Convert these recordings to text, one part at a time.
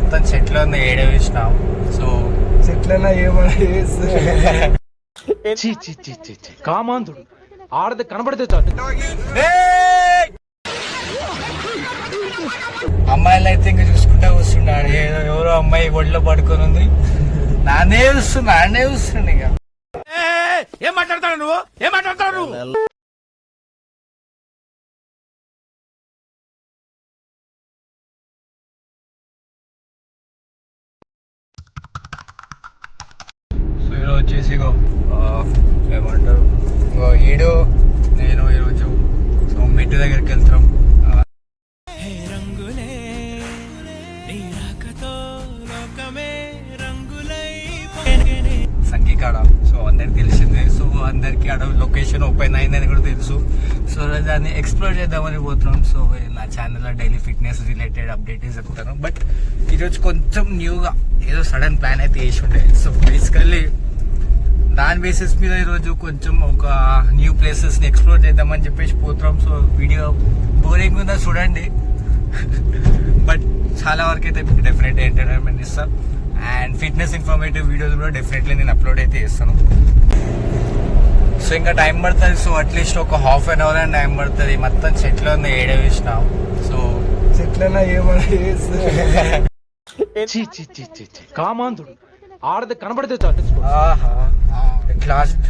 మొత్తం చెట్లు ఏడ వేసినాం. సో చెట్లైనా ఏమైనా కామాంధుడు ఆడది కనబడితే చాలు. అమ్మాయిలు అయితే ఇంకా చూసుకుంటా కూర్చున్నాడు. ఎవరో అమ్మాయి ఒళ్ళో పడుకొని ఉంది. నానే చూస్తుండే ఇక. ఏం మాట్లాడతాడు నువ్వు? సో ఈరోజు వచ్చేసి ఏమంటారు, ఈడు నేను ఈరోజు సో మెట్టు దగ్గరికి వెళ్తాం. సంగీకాడ సో అందరికి తెలిసిందే. సో అందరికి ఆడ లొకేషన్ ఓపెన్ అయిందని కూడా తెలుసు. సో దాన్ని ఎక్స్ప్లోర్ చేద్దామని పోతున్నాం. సో నా ఛానల్లో డైలీ ఫిట్నెస్ రిలేటెడ్ అప్డేట్స్ చెప్తాను. బట్ ఈరోజు కొంచెం న్యూగా ఏదో సడన్ ప్లాన్ అయితే వేసి ఉండే. సో బేసికల్లీ దాని బేసిస్ మీద ఈరోజు కొంచెం ఒక న్యూ ప్లేసెస్ని ఎక్స్ప్లోర్ చేద్దామని చెప్పేసి పోతున్నాం. సో వీడియో బోరింగ్ ఉందా చూడండి, బట్ చాలా వరకు అయితే మీకు డెఫినెట్గా ఎంటర్టైన్మెంట్ ఇస్తాను. అండ్ ఫిట్నెస్ ఇన్ఫర్మేటివ్ వీడియోస్ కూడా డెఫినెట్లీ నేను అప్లోడ్ అయితే చేస్తాను. సో ఇంకా టైం పడుతుంది. సో అట్లీస్ట్ ఒక ½ an hour అని టైం పడుతుంది. మొత్తం చెట్లు ఏడ వేసినాం. సో చెట్లైనా ఏమైనా కామాంధుడు ఆడది కనబడితే చాలు. లాస్ట్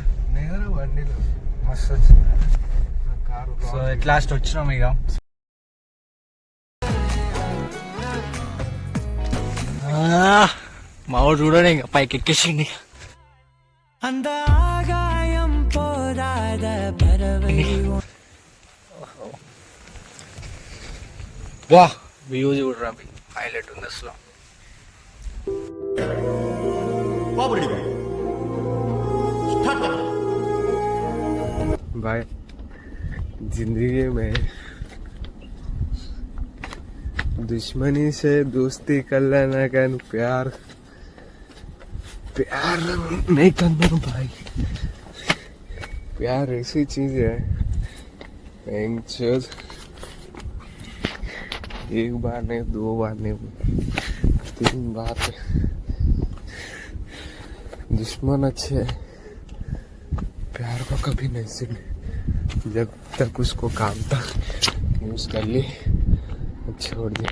బండిలో మస్తు. సో ఎట్ లాస్ట్ వచ్చినాం ఇక. మావాడు చూడండి ఇంకా పైకి ఎక్కేసింది. వా వ్యూ చూడరా, హైలైట్ ఉంది అసలు. भाई जिंदगी में दुश्मनी से दोस्ती कर लेना का प्यार नहीं करना भाई. प्यार ऐसी चीज है, एक बार नहीं, 2 बार नहीं, 3 बार. दुश्मन अच्छे, प्यार को कभी नहीं सुने. जब तक उसको काम तक यूज कर ली, छोड़ दी.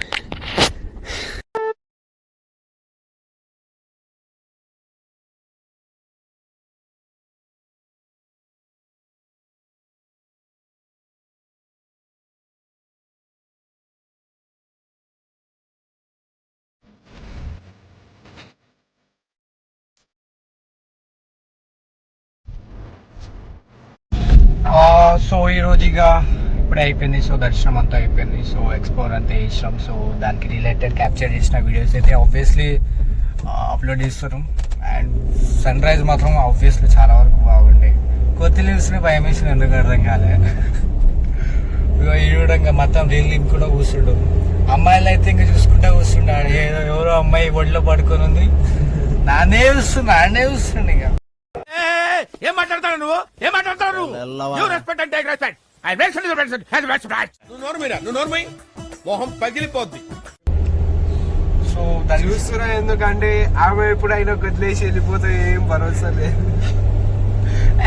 సో ఈరోజు ఇక ఇప్పుడే అయిపోయింది. సో దర్శనం అంతా అయిపోయింది. సో ఎక్స్ప్లోర్ అంతా చేసినాం. సో దానికి రిలేటెడ్ క్యాప్చర్ చేసిన వీడియోస్ అయితే ఆబ్వియస్లీ అప్లోడ్ చేస్తున్నాం. అండ్ సన్ రైజ్ మాత్రం ఆబ్వియస్లీ చాలా వరకు బాగుండే. కొత్త లివ్స్ని భయం వేసిన ఎందుకు అర్థం కాలే. ఈ విధంగా మొత్తం రీల్ నింపుకుంటూ కూర్చుండు. అమ్మాయిలు అయితే ఇంకా చూసుకుంటా కూర్చున్నాడు. ఎవరో అమ్మాయి ఒళ్ళో పడుకొని ఉంది. నానే చూస్తుండే ఇక. ఏం మాట్లాడతాడు నువ్వు? మొహం పగిలిపోద్ది. సో చూస్తున్నా ఎందుకంటే ఆమె ఎప్పుడైనా వదిలేసి వెళ్ళిపోతే ఏం భరోసా లేదు.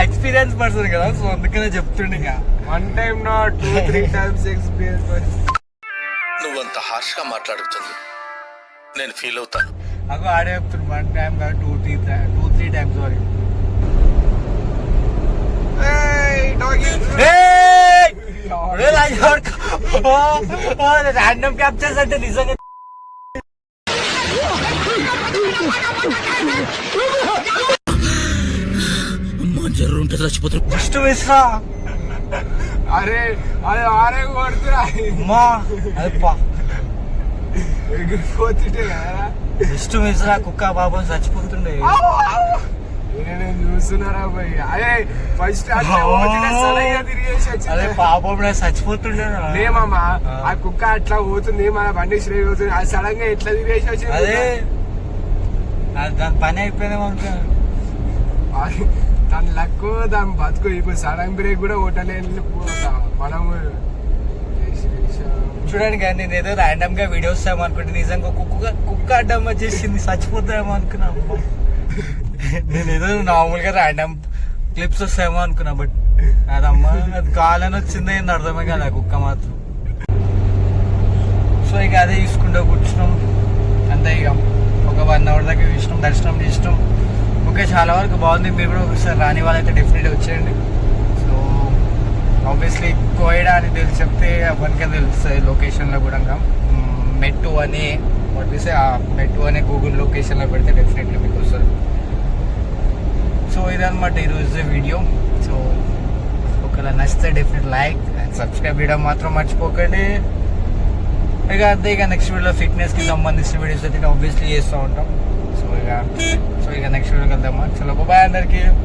ఎక్స్పీరియన్స్ పర్సన్ కదా, సో అందుకనే చెప్తుండే. ఇక 1 time not 2-3 times experience person. నువ్వంత హార్ష్ గా మాట్లాడుతుంది నేను ఫీల్ అవుతాను. నాకు ఆడే చెప్తున్నా 1 time కాదు 2-3 times. సారీ. ర్యాండమ్ క్యాప్చర్స్ అంటే నిజంగా జర్రుంటే చచ్చిపోతారు. ఫస్ట్ మిస్రా. అరే అది ఆరే కొడుతురా అమ్మా, అదేపా ఎగిరిపోతుంటే కదా. ఫస్ట్ మిస్రా. కుక్క బాబు చచ్చిపోతుండే. నేను చూస్తున్నారా పోయి. అదే ఫస్ట్ అదే పాపం చచ్చిపోతుండే. లేమమ్మా, ఆ కుక్క అట్లా పోతుంది, మన బండి శ్రేయ పోతుంది, అది సడన్ గా ఎట్లా తిరిగేసి వచ్చింది. అదే దాని పని అయిపోయిందేమో అనుకో. దాని లక్, దాని బతుకు. ఇప్పుడు సడన్ బ్రేక్ కూడా కొట్టలేని మనము చూడండి కానీ నేను ఏదో ర్యాండమ్ గా వీడియోస్ అనుకుంటే నిజంగా కుక్క అడ్డం వచ్చేసింది, చచ్చిపోతామో అనుకున్నా. నేను ఏదో నార్మల్ గా ర్యాండమ్ క్లిప్స్ వస్తాయేమో అనుకున్నా, బట్ అదమ్మా అది కాలని వచ్చింది ఏంది అర్థమే కదా కుక్క మాత్రం. సో ఇక అదే చూసుకుంటూ కూర్చున్నాం అంతే. ఇక ఒక 1 hour దాకా చూసినాం, దర్శనం చేసినాం. ఓకే, చాలా వరకు బాగుంది. మీరు కూడా ఒకసారి రాని వాళ్ళైతే డెఫినెట్గా వచ్చేయండి. సో ఆబ్వియస్లీ కోయడా అని చెప్తే అవన్నీ తెలుస్తుంది లొకేషన్లో కూడా. మెట్టు అని వాటిసే ఆ మెట్టు అనే గూగుల్ లొకేషన్లో పెడితే డెఫినెట్లీ మీకు వస్తుంది. సో ఇదన్నమాట ఈరోజు వీడియో. సో ఒకవేళ నచ్చితే డెఫినెట్ లైక్ అండ్ సబ్స్క్రైబ్ చేయడం మాత్రం మర్చిపోకండి. ఇక అంతే, ఇక నెక్స్ట్ వీడియోలో ఫిట్నెస్కి సంబంధించిన వీడియోస్ అయితే ఆబ్వియస్లీ చేస్తూ ఉంటాం. సో ఇక నెక్స్ట్ వీడియోకి వెళ్దామా. చలో బాయ్ అందరికీ.